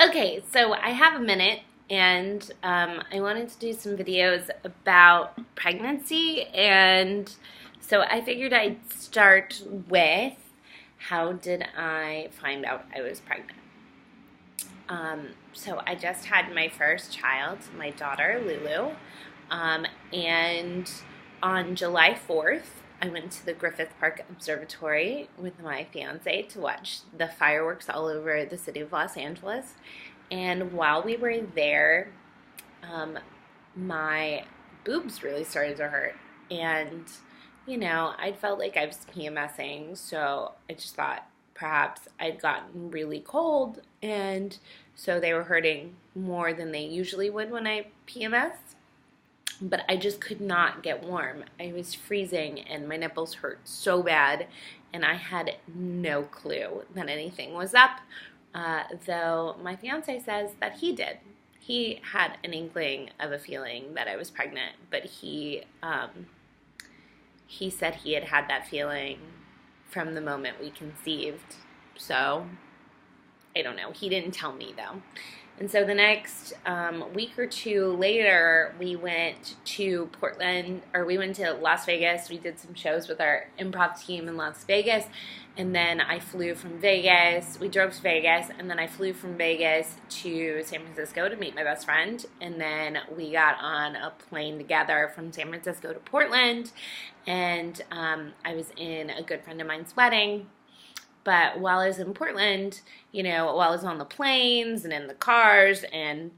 Okay, so I have a minute and I wanted to do some videos about pregnancy, and so I figured I'd start with how did I find out I was pregnant? So I just had my first child, my daughter Lulu, and on July 4th, I went to the Griffith Park Observatory with my fiance to watch the fireworks all over the city of Los Angeles. And while we were there, my boobs really started to hurt. And, I felt like I was PMSing, so I just thought perhaps I'd gotten really cold, and so they were hurting more than they usually would when I PMS. But I just could not get warm. I was freezing and my nipples hurt so bad, and I had no clue that anything was up, though my fiance says that he did. He had an inkling of a feeling that I was pregnant, but he said he had had that feeling from the moment we conceived. So I don't know. He didn't tell me, though. And so the next week or two later, we went to we went to Las Vegas. We did some shows with our improv team in Las Vegas. And then I flew from Vegas. We drove to Vegas, and then I flew from Vegas to San Francisco to meet my best friend. And then we got on a plane together from San Francisco to Portland. And I was in a good friend of mine's wedding. But while I was in Portland, while I was on the planes and in the cars, and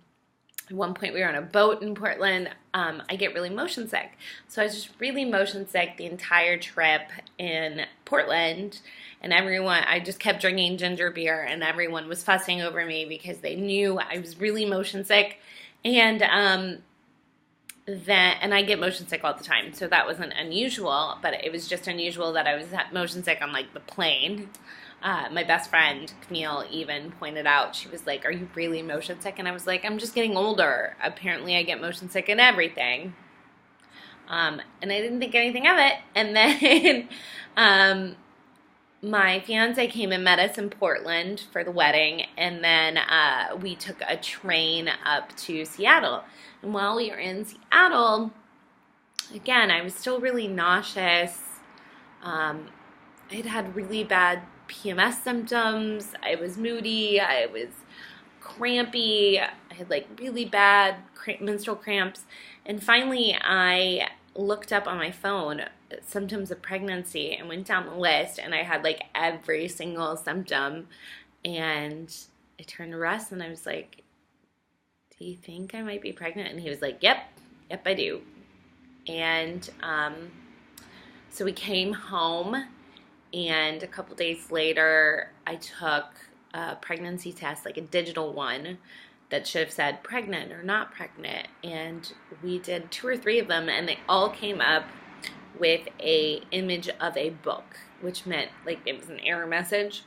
at one point we were on a boat in Portland, I get really motion sick. So I was just really motion sick the entire trip in Portland, and I just kept drinking ginger beer, and everyone was fussing over me because they knew I was really motion sick, and and I get motion sick all the time, so that wasn't unusual, but it was just unusual that I was motion sick on, the plane. My best friend, Camille, even pointed out, she was like, "Are you really motion sick?" And I was like, "I'm just getting older. Apparently I get motion sick in everything." And I didn't think anything of it. And then my fiance came and met us in Portland for the wedding, and then we took a train up to Seattle. And while we were in Seattle, again, I was still really nauseous. I had really bad PMS symptoms. I was moody. I was crampy. I had really bad menstrual cramps. And finally, I looked up on my phone symptoms of pregnancy and went down the list, and I had every single symptom. And I turned to Russ and I was like, "Do you think I might be pregnant?" And he was like, Yep, I do." And so we came home, and a couple days later I took a pregnancy test, a digital one that should have said pregnant or not pregnant, and we did 2 or 3 of them, and they all came up with a image of a book, which meant it was an error message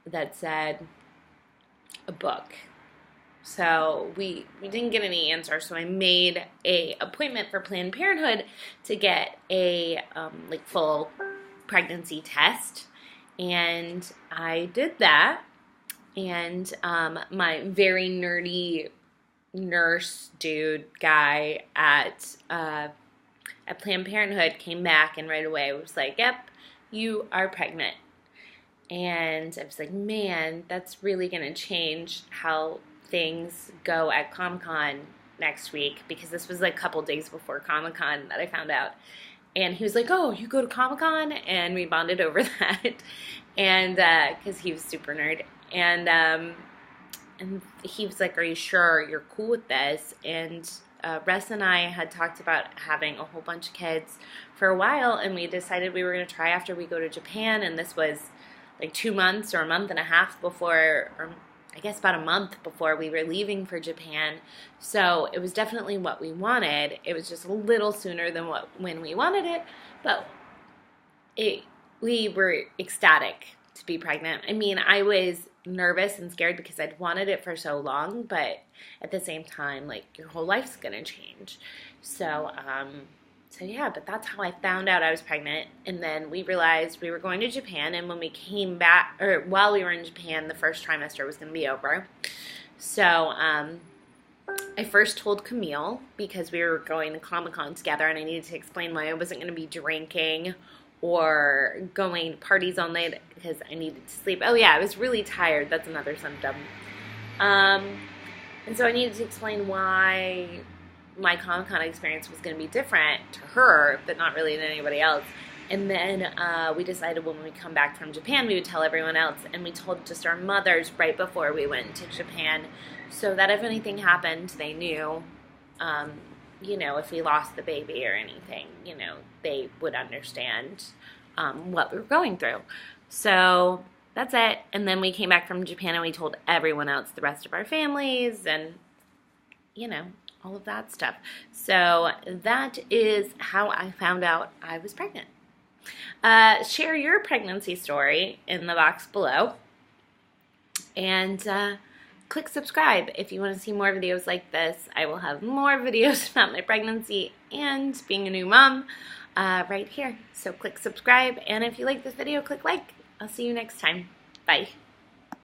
that said a book. So we didn't get any answer, so I made a appointment for Planned Parenthood to get a full pregnancy test, and I did that. And my very nerdy nurse guy at Planned Parenthood came back and right away was like, "Yep, you are pregnant." And I was like, man, that's really going to change how things go at Comic-Con next week, because this was a couple days before Comic-Con that I found out. And he was like, "Oh, you go to Comic-Con?" And we bonded over that, and because he was super nerd. And he was like, "Are you sure you're cool with this?" And Russ and I had talked about having a whole bunch of kids for a while, and we decided we were going to try after we go to Japan, and this was 2 months or a month and a half before, or I guess about a month before we were leaving for Japan. So it was definitely what we wanted. It was just a little sooner than when we wanted it, but we were ecstatic to be pregnant. I mean, I was nervous and scared because I'd wanted it for so long, but at the same time, your whole life's gonna change. So yeah, but that's how I found out I was pregnant. And then we realized we were going to Japan, and when we came back, or while we were in Japan, the first trimester was going to be over. So I first told Camille because we were going to Comic-Con together and I needed to explain why I wasn't going to be drinking or going to parties all night because I needed to sleep. Oh yeah, I was really tired. That's another symptom. And so I needed to explain why my Comic-Con experience was going to be different to her, but not really to anybody else. And then we decided when we come back from Japan, we would tell everyone else. And we told just our mothers right before we went to Japan so that if anything happened, they knew, you know, if we lost the baby or anything, you know, they would understand what we were going through. So that's it. And then we came back from Japan and we told everyone else, the rest of our families and, you know, all of that stuff. So that is how I found out I was pregnant. Share your pregnancy story in the box below. And click subscribe if you want to see more videos like this. I will have more videos about my pregnancy and being a new mom right here. So click subscribe. And if you like this video, click like. I'll see you next time. Bye.